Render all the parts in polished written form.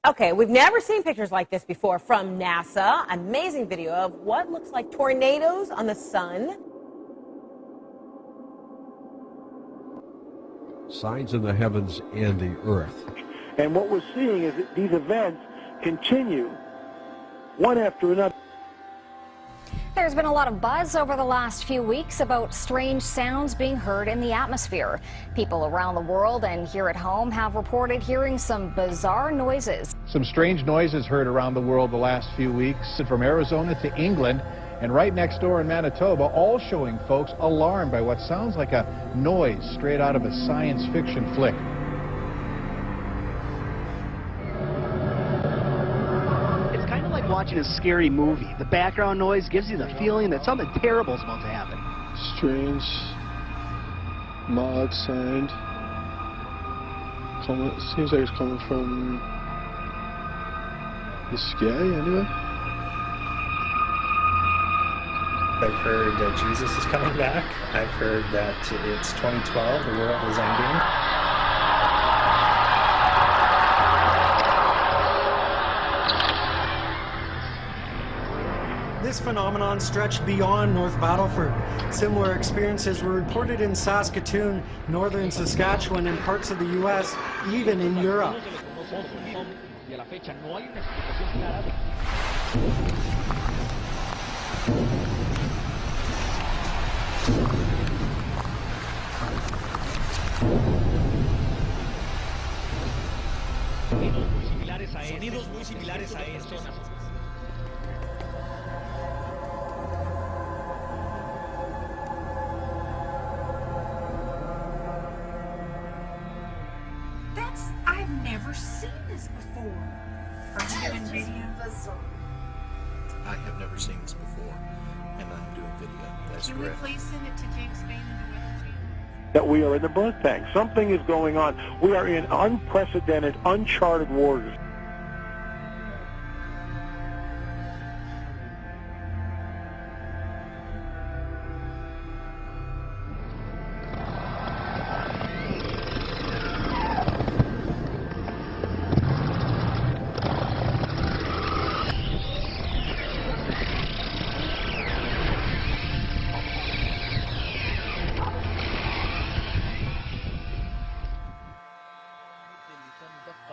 Okay, we've never seen pictures like this before from NASA. Amazing video of what looks like tornadoes on the sun. Signs in the heavens and the earth. And what we're seeing is that these events continue one after another. There's been a lot of buzz over the last few weeks about strange sounds being heard in the atmosphere. People around the world and here at home have reported hearing some bizarre noises. Some strange noises heard around the world the last few weeks, from Arizona to England and right next door in Manitoba, all showing folks alarmed by what sounds like a noise straight out of a science fiction flick. Watching a scary movie. The background noise gives you the feeling that something terrible is about to happen. Strange, mild sound. Seems like it's coming from the sky anyway. I've heard that Jesus is coming back. I've heard that it's 2012, the world is ending. This phenomenon stretched beyond North Battleford. Similar experiences were reported in Saskatoon, northern Saskatchewan, and parts of the U.S., even in Europe. Sonidos muy similares a estos. I've never seen this before. Are you doing video? I have never seen this before, and I'm doing video. That's correct. Can we please send it to James Bain and the Weather Channel? That we are in the birth bank. Something is going on. We are in unprecedented, uncharted waters.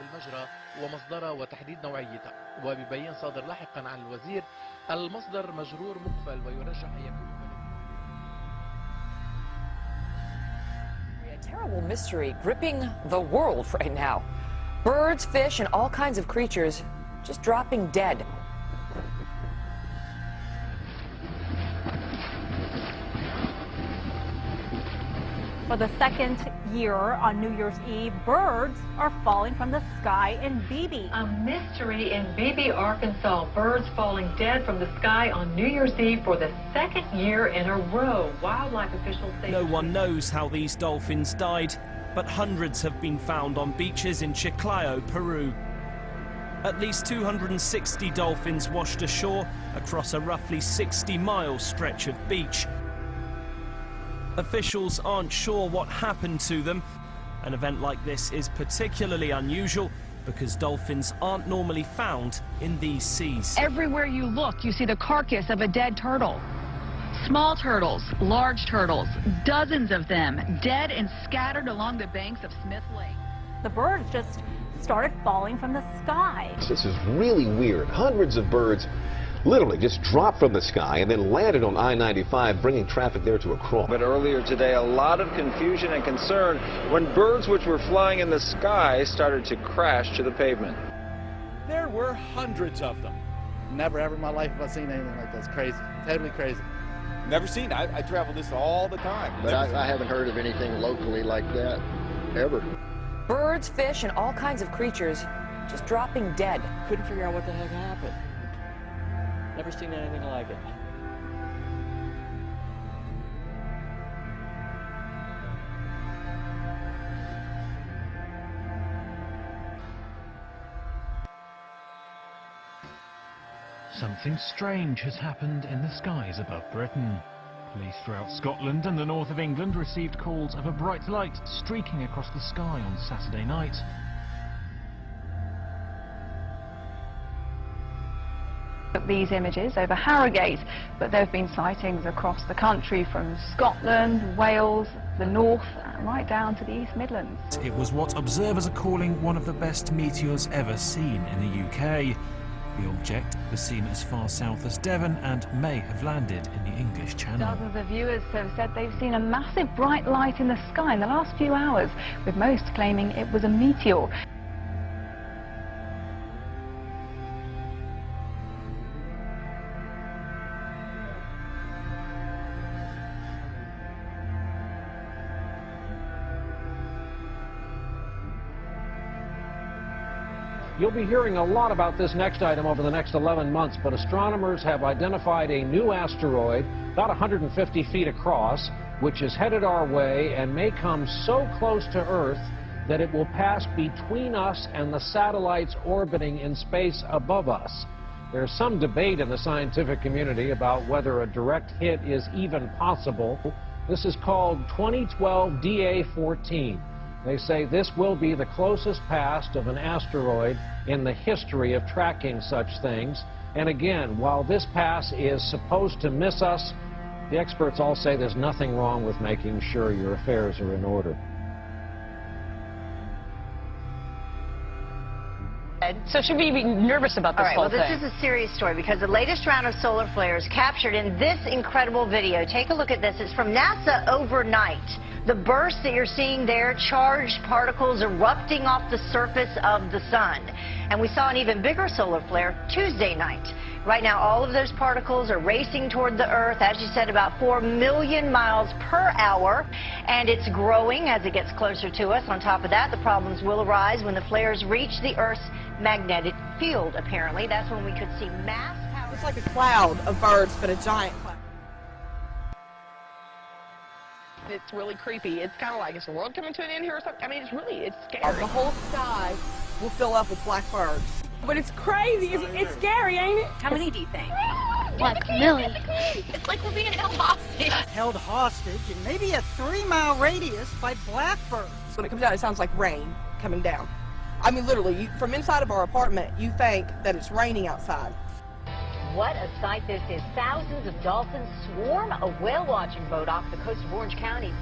بالمجرى ومصدرها وتحديد نوعيتها، وبيبين صادر لاحقا عن الوزير المصدر مجرور مقفل ويرجح أن يكون A terrible mystery gripping the world right now. Birds, fish, and all kinds of creatures just dropping dead. For the second year on New Year's Eve, birds are falling from the sky in Beebe. A mystery in Beebe, Arkansas. Birds falling dead from the sky on New Year's Eve for the second year in a row. Wildlife officials say no one knows how these dolphins died, but hundreds have been found on beaches in Chiclayo, Peru. At least 260 dolphins washed ashore across a roughly 60-mile stretch of beach. Officials aren't sure what happened to them. An event like this is particularly unusual because dolphins aren't normally found in these seas. Everywhere you look, you see the carcass of a dead turtle. Small turtles, large turtles, dozens of them, dead and scattered along the banks of Smith Lake. The birds just started falling from the sky. This is really weird. Hundreds of birds literally just dropped from the sky and then landed on I-95, bringing traffic there to a crawl. But earlier today, a lot of confusion and concern when birds which were flying in the sky started to crash to the pavement. There were hundreds of them. Never ever in my life have I seen anything like this. Crazy. Totally crazy. Never seen it. I travel this all the time. But I haven't heard of anything locally like that, ever. Birds, fish, and all kinds of creatures just dropping dead. Couldn't figure out what the heck happened. Never seen anything like it. Something strange has happened in the skies above Britain. Police throughout Scotland and the north of England received calls of a bright light streaking across the sky on Saturday night. These images over Harrogate, but there have been sightings across the country from Scotland, Wales, the north, right down to the East Midlands. It was what observers are calling one of the best meteors ever seen in the UK. The object was seen as far south as Devon and may have landed in the English Channel. Dozens of viewers have said they've seen a massive bright light in the sky in the last few hours, with most claiming it was a meteor. You'll be hearing a lot about this next item over the next 11 months, but astronomers have identified a new asteroid about 150 feet across, which is headed our way and may come so close to Earth that it will pass between us and the satellites orbiting in space above us. There's some debate in the scientific community about whether a direct hit is even possible. This is called 2012 DA14. They say this will be the closest pass of an asteroid in the history of tracking such things. And again, while this pass is supposed to miss us, the experts all say there's nothing wrong with making sure your affairs are in order. So should we be nervous about this whole thing? Well, this is a serious story because the latest round of solar flares captured in this incredible video. Take a look at this. It's from NASA overnight. The burst that you're seeing there, charged particles erupting off the surface of the sun. And we saw an even bigger solar flare Tuesday night. Right now, all of those particles are racing toward the Earth, as you said, about 4 million miles per hour. And it's growing as it gets closer to us. On top of that, the problems will arise when the flares reach the Earth's magnetic field, apparently. That's when we could see mass power. It's like a cloud of birds, but a giant cloud. It's really creepy. It's kind of like, is the world coming to an end here or something? I mean, it's scary. The whole sky will fill up with black birds. But it's crazy. It's scary, ain't it? How many do you think? Like a million. It's like we're being held hostage. Held hostage in maybe a 3-mile radius by blackbirds. When it comes down, it sounds like rain coming down. I mean, literally, from inside of our apartment, you think that it's raining outside. What a sight this is. Thousands of dolphins swarm a whale-watching boat off the coast of Orange County.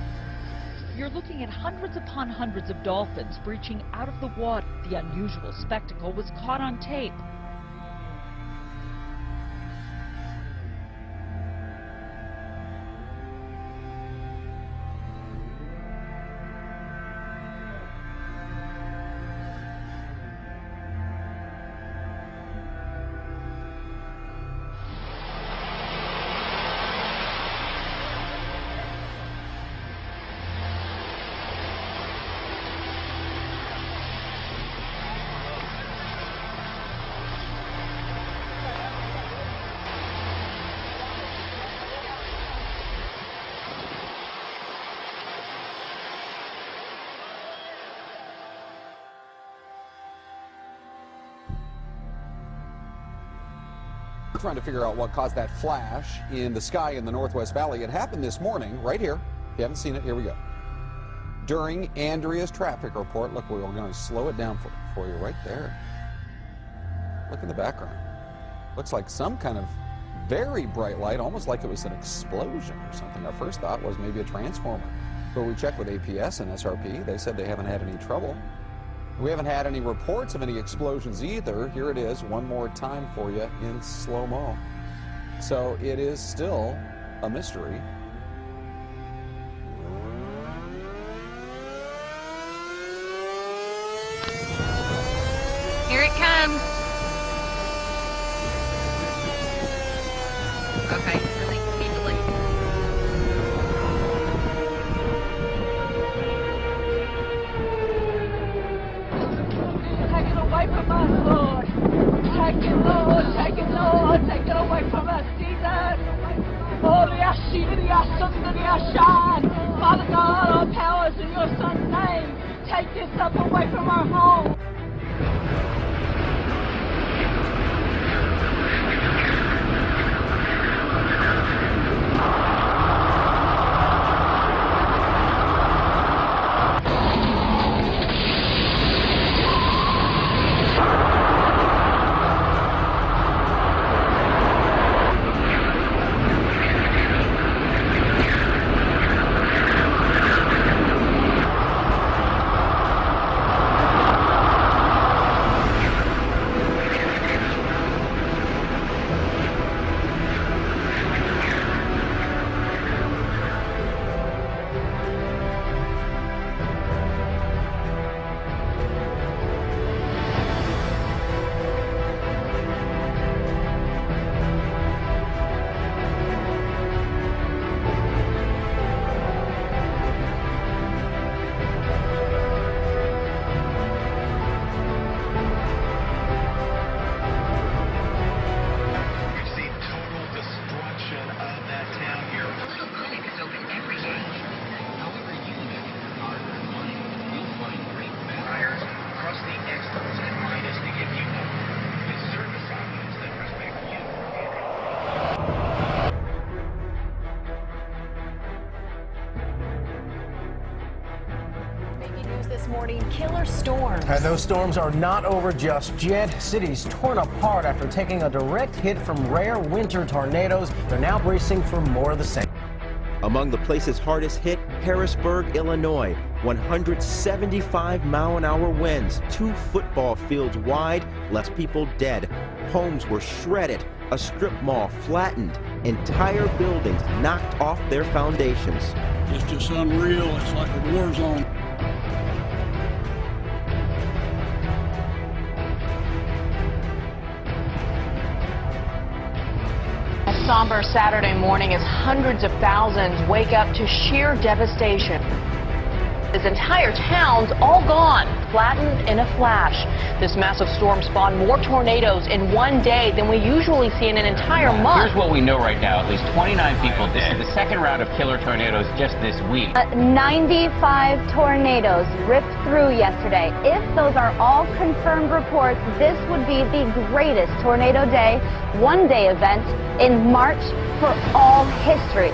You're looking at hundreds upon hundreds of dolphins breaching out of the water. The unusual spectacle was caught on tape. Trying to figure out what caused that flash in the sky in the Northwest Valley. It happened this morning, right here. If you haven't seen it, here we go. During Andrea's traffic report, look, we're going to slow it down for you right there. Look in the background. Looks like some kind of very bright light, almost like it was an explosion or something. Our first thought was maybe a transformer. But we checked with APS and SRP. They said they haven't had any trouble. We haven't had any reports of any explosions either. Here it is one more time for you in slow-mo. So it is still a mystery. Here it comes. Okay, I think we need to leave. Take it away from us, Lord. Take it, Lord. Take it, Lord. Take it away from us, Jesus. Father God, all power is in your Son's name. Take this stuff away from our home. And those storms are not over just yet. Cities torn apart after taking a direct hit from rare winter tornadoes. They're now bracing for more of the same. Among the places hardest hit, Harrisburg, Illinois. 175-mile-an-hour winds, 2 football fields wide, left people dead. Homes were shredded, a strip mall flattened, entire buildings knocked off their foundations. It's just unreal. It's like a war zone. A somber Saturday morning as hundreds of thousands wake up to sheer devastation. This entire town's all gone, flattened in a flash. This massive storm spawned more tornadoes in one day than we usually see in an entire month. Here's what we know right now. At least 29 people dead. The second round of killer tornadoes just this week. 95 tornadoes ripped through yesterday. If those are all confirmed reports, this would be the greatest tornado day, one-day event in March for all history.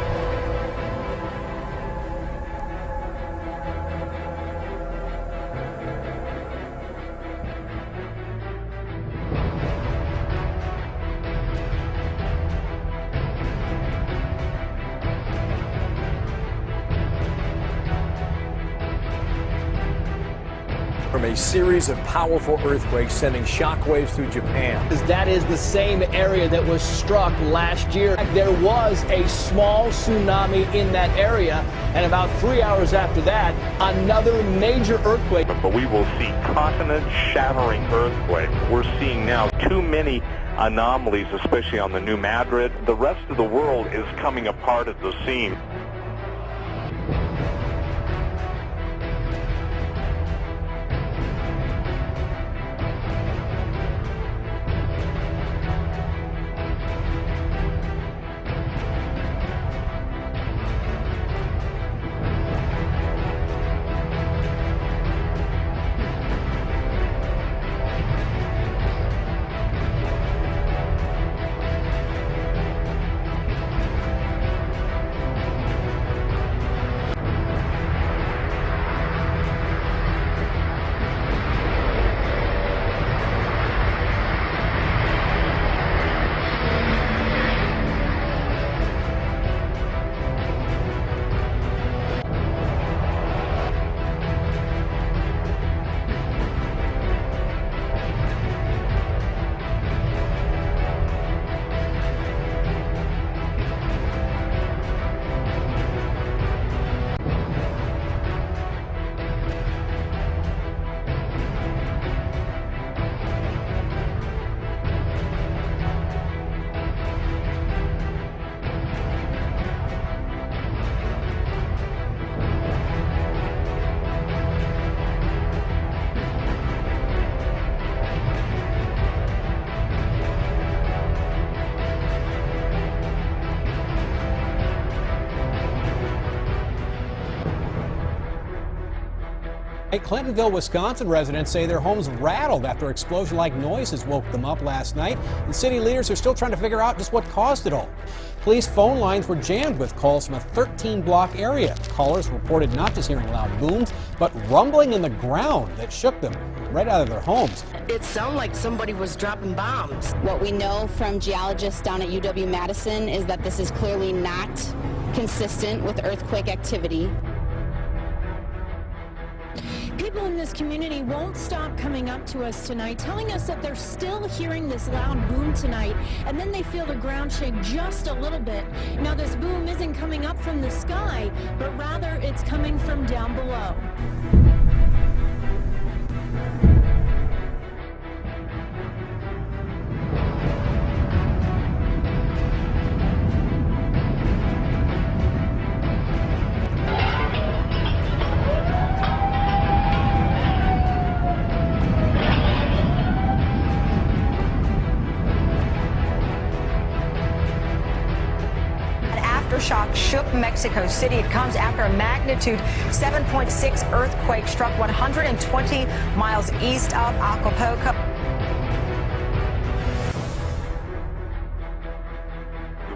From a series of powerful earthquakes sending shockwaves through Japan. That is the same area that was struck last year. There was a small tsunami in that area, and about 3 hours after that, another major earthquake. But we will see continent-shattering earthquakes. We're seeing now too many anomalies, especially on the New Madrid. The rest of the world is coming apart at the seams. Clintonville, Wisconsin residents say their homes rattled after explosion-like noises woke them up last night, and city leaders are still trying to figure out just what caused it all. Police phone lines were jammed with calls from a 13-block area. Callers reported not just hearing loud booms, but rumbling in the ground that shook them right out of their homes. It sounded like somebody was dropping bombs. What we know from geologists down at UW-Madison is that this is clearly not consistent with earthquake activity. People in this community won't stop coming up to us tonight, telling us that they're still hearing this loud boom tonight, and then they feel the ground shake just a little bit. Now, this boom isn't coming up from the sky, but rather it's coming from down below. Aftershock shook Mexico City. It comes after a magnitude 7.6 earthquake struck 120 miles east of Acapulco.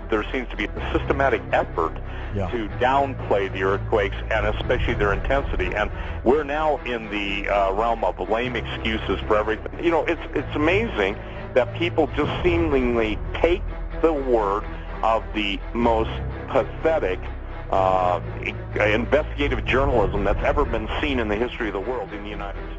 There seems to be a systematic effort to downplay the earthquakes and especially their intensity. And we're now in the realm of lame excuses for everything. You know, it's amazing that people just seemingly take the word of the most pathetic investigative journalism that's ever been seen in the history of the world in the United States.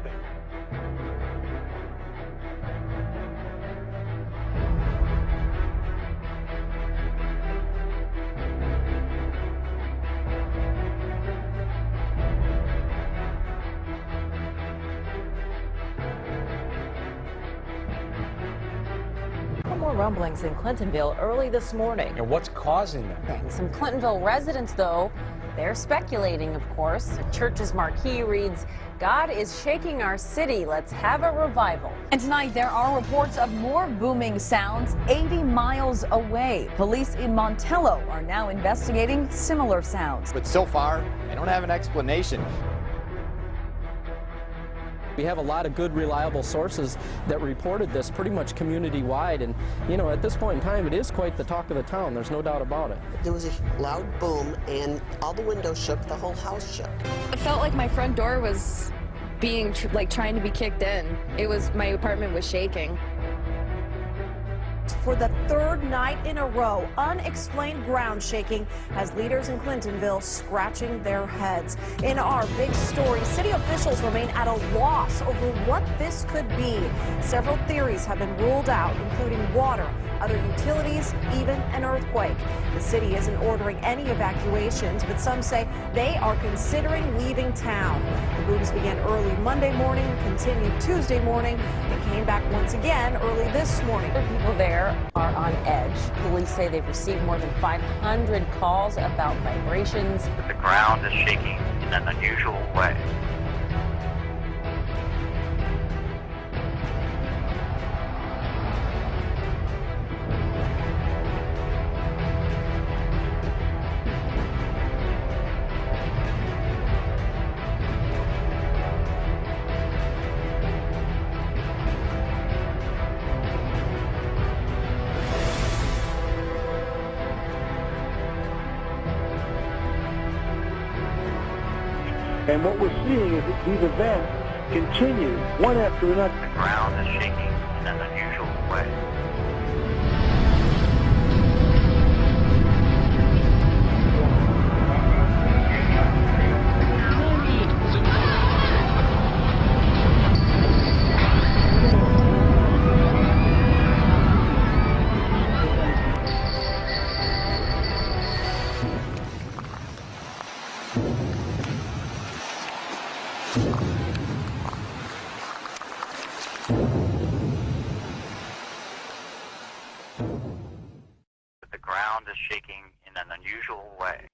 More rumblings in Clintonville early this morning. And what's causing them? Some Clintonville residents, though, they're speculating, of course. The church's marquee reads, "God is shaking our city. Let's have a revival." And tonight there are reports of more booming sounds 80 miles away. Police in Montello are now investigating similar sounds. But so far, they don't have an explanation. We have a lot of good, reliable sources that reported this pretty much community-wide, and, you know, at this point in time, it is quite the talk of the town. There's no doubt about it. There was a loud boom, and all the windows shook, the whole house shook. It felt like my front door was being, trying to be kicked in. My apartment was shaking. For the third night in a row, unexplained ground shaking has leaders in Clintonville scratching their heads. In our big story, city officials remain at a loss over what this could be. Several theories have been ruled out, including water, other utilities, even an earthquake. The city isn't ordering any evacuations, but some say they are considering leaving town. The booms began early Monday morning, continued Tuesday morning, and came back once again early this morning. People there are on edge. Police say they've received more than 500 calls about vibrations. The ground is shaking in an unusual way. And what we're seeing is that these events continue one after another. The ground is shaking in an unusual way. The ground is shaking in an unusual way.